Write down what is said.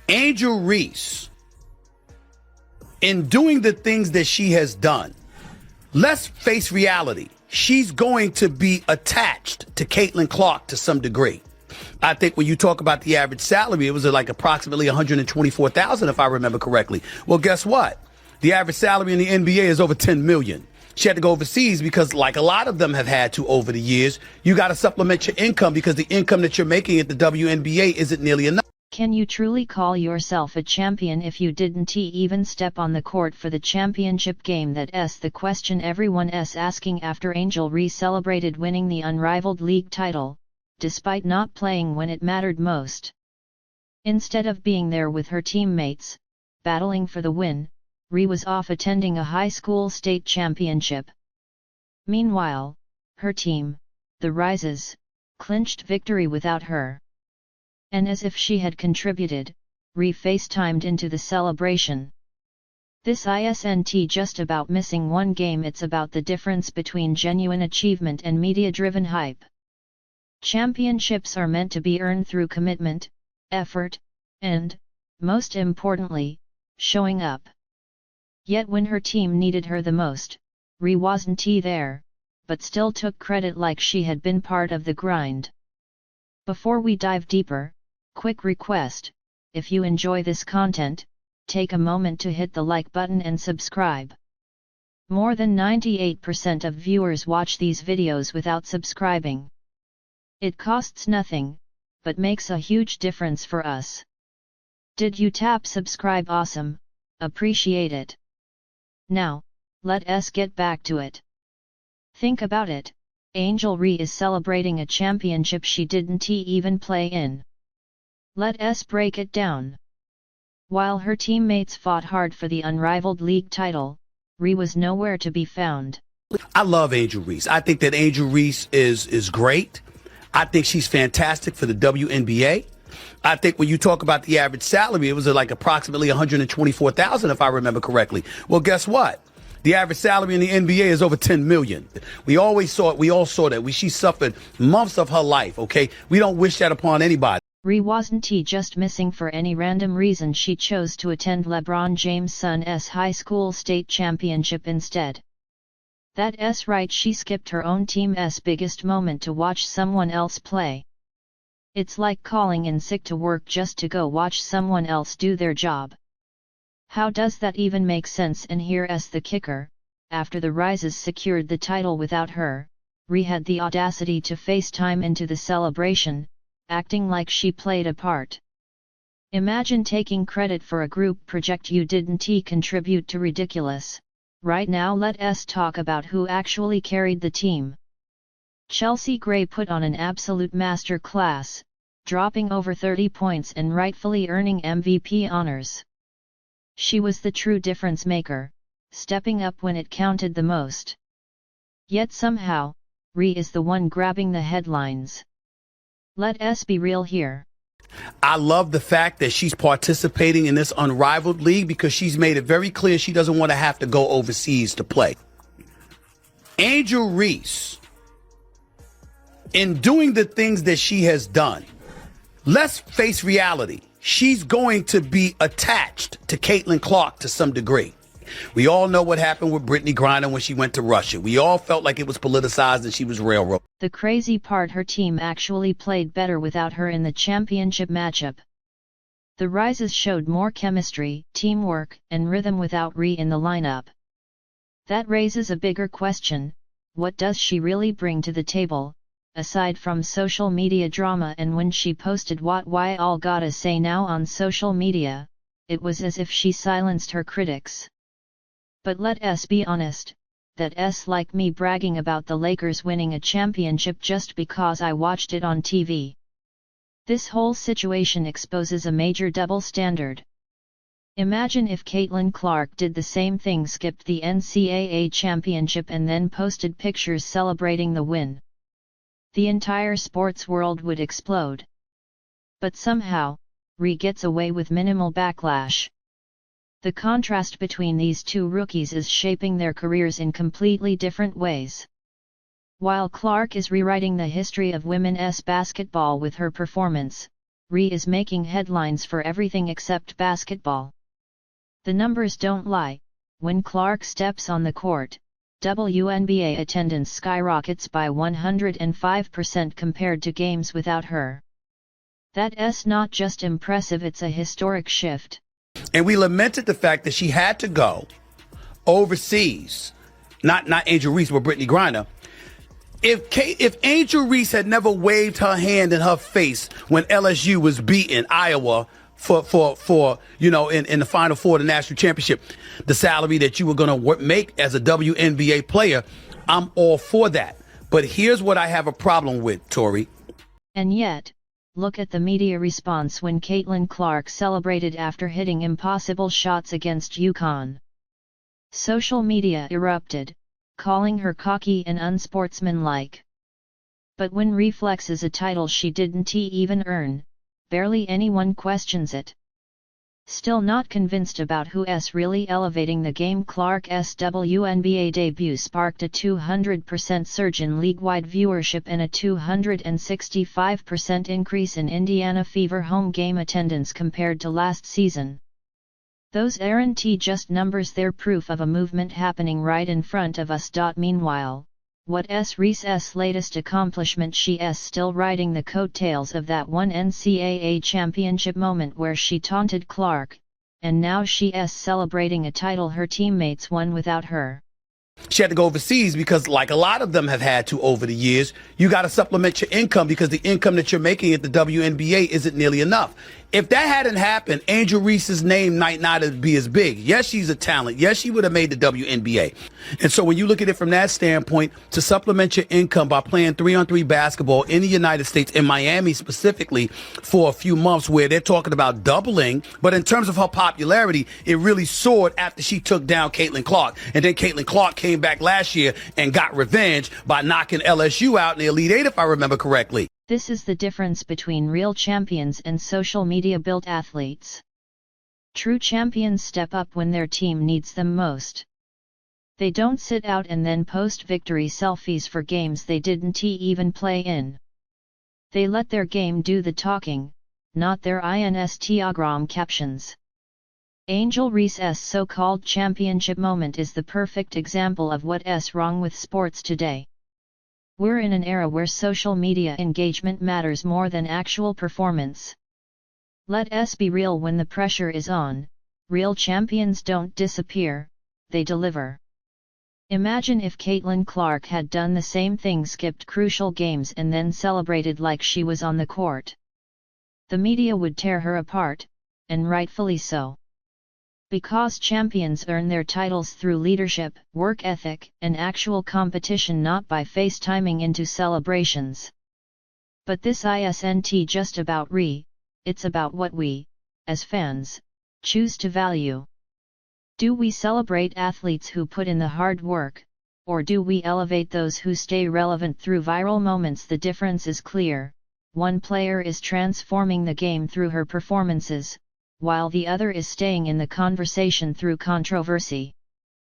Angel Reese, in doing the things that she has done, let's face reality. She's going to be attached to Caitlin Clark to some degree. I think when you talk about the average salary, it was like approximately $124,000, if I remember correctly. Well, guess what? The average salary in the NBA is over $10 million. She had to go overseas because, like a lot of them have had to over the years, you got to supplement your income because the income that you're making at the WNBA isn't nearly enough. Can you truly call yourself a champion if you didn't even step on the court for the championship game? That's the question everyone's asking after Angel Reese celebrated winning the unrivaled league title, despite not playing when it mattered most. Instead of being there with her teammates, battling for the win, Reese was off attending a high school state championship. Meanwhile, her team, the Rises, clinched victory without her. And as if she had contributed, Reese FaceTimed into the celebration. This isn't just about missing one game, it's about the difference between genuine achievement and media-driven hype. Championships are meant to be earned through commitment, effort, and, most importantly, showing up. Yet when her team needed her the most, Reese wasn't there, but still took credit like she had been part of the grind. Before we dive deeper, quick request: if you enjoy this content, take a moment to hit the like button and subscribe. More than 98% of viewers watch these videos without subscribing. It costs nothing, but makes a huge difference for us. Did you tap subscribe? Awesome, appreciate it. Now, let us get back to it. Think about it, Angel Reese is celebrating a championship she didn't even play in. Let us break it down. While her teammates fought hard for the unrivaled league title, Reese was nowhere to be found. I love Angel Reese. I think that Angel Reese is great. I think she's fantastic for the WNBA. I think when you talk about the average salary, it was like approximately $124,000, if I remember correctly. Well, guess what? The average salary in the NBA is over $10 million. We all saw that. She suffered months of her life, okay? We don't wish that upon anybody. Reese wasn't just missing for any random reason. She chose to attend LeBron James' son's high school state championship instead. That's right, she skipped her own team's biggest moment to watch someone else play. It's like calling in sick to work just to go watch someone else do their job. How does that even make sense? And here's the kicker: after the Rises secured the title without her, Reese had the audacity to FaceTime into the celebration, acting like she played a part. Imagine taking credit for a group project you didn't contribute to. Ridiculous. Right now let us talk about who actually carried the team. Chelsea Gray put on an absolute master class, dropping over 30 points and rightfully earning MVP honors. She was the true difference maker, stepping up when it counted the most. Yet somehow, Reese is the one grabbing the headlines. Let us be real here. I love the fact that she's participating in this unrivaled league because she's made it very clear she doesn't want to have to go overseas to play. Angel Reese, in doing the things that she has done, let's face reality. She's going to be attached to Caitlin Clark to some degree. We all know what happened with Brittany Griner when she went to Russia. We all felt like it was politicized and she was railroaded. The crazy part, her team actually played better without her in the championship matchup. The Rises showed more chemistry, teamwork, and rhythm without Reese in the lineup. That raises a bigger question: what does she really bring to the table, aside from social media drama? And when she posted what we all gotta say now on social media, it was as if she silenced her critics. But let us be honest, that's like me bragging about the Lakers winning a championship just because I watched it on TV. This whole situation exposes a major double standard. Imagine if Caitlin Clark did the same thing, skipped the NCAA championship and then posted pictures celebrating the win. The entire sports world would explode. But somehow, Reese gets away with minimal backlash. The contrast between these two rookies is shaping their careers in completely different ways. While Clark is rewriting the history of women's basketball with her performance, Ree is making headlines for everything except basketball. The numbers don't lie. When Clark steps on the court, WNBA attendance skyrockets by 105% compared to games without her. That's not just impressive, it's a historic shift. And we lamented the fact that she had to go overseas. Not Angel Reese, but Brittany Griner. If Angel Reese had never waved her hand in her face when LSU was beating Iowa for in the Final Four of the national championship, the salary that you were going to make as a WNBA player, I'm all for that. But here's what I have a problem with, Tori. And yet, look at the media response when Caitlin Clark celebrated after hitting impossible shots against UConn. Social media erupted, calling her cocky and unsportsmanlike. But when Ree flexes a title she didn't even earn, barely anyone questions it. Still not convinced about who's really elevating the game. Clark's WNBA debut sparked a 200% surge in league-wide viewership and a 265% increase in Indiana Fever home game attendance compared to last season. Those aren't just numbers, they're proof of a movement happening right in front of us. Meanwhile, what's Reese's latest accomplishment? She's still riding the coattails of that one NCAA championship moment where she taunted Clark, and now she's celebrating a title her teammates won without her. She had to go overseas because, like a lot of them have had to over the years, you got to supplement your income because the income that you're making at the WNBA isn't nearly enough. If that hadn't happened, Angel Reese's name might not be as big. Yes, she's a talent. Yes, she would have made the WNBA. And so when you look at it from that standpoint, to supplement your income by playing 3-on-3 basketball in the United States, in Miami specifically, for a few months where they're talking about doubling. But in terms of her popularity, it really soared after she took down Caitlin Clark. And then Caitlin Clark came back last year and got revenge by knocking LSU out in the Elite Eight, if I remember correctly. This is the difference between real champions and social media-built athletes. True champions step up when their team needs them most. They don't sit out and then post victory selfies for games they didn't even play in. They let their game do the talking, not their Instagram captions. Angel Reese's so-called championship moment is the perfect example of what's wrong with sports today. We're in an era where social media engagement matters more than actual performance. Let's be real, when the pressure is on, real champions don't disappear, they deliver. Imagine if Caitlin Clark had done the same thing, skipped crucial games and then celebrated like she was on the court. The media would tear her apart, and rightfully so. Because champions earn their titles through leadership, work ethic, and actual competition, not by FaceTiming into celebrations. But this isn't just about Ree, it's about what we, as fans, choose to value. Do we celebrate athletes who put in the hard work, or do we elevate those who stay relevant through viral moments? The difference is clear. One player is transforming the game through her performances, while the other is staying in the conversation through controversy.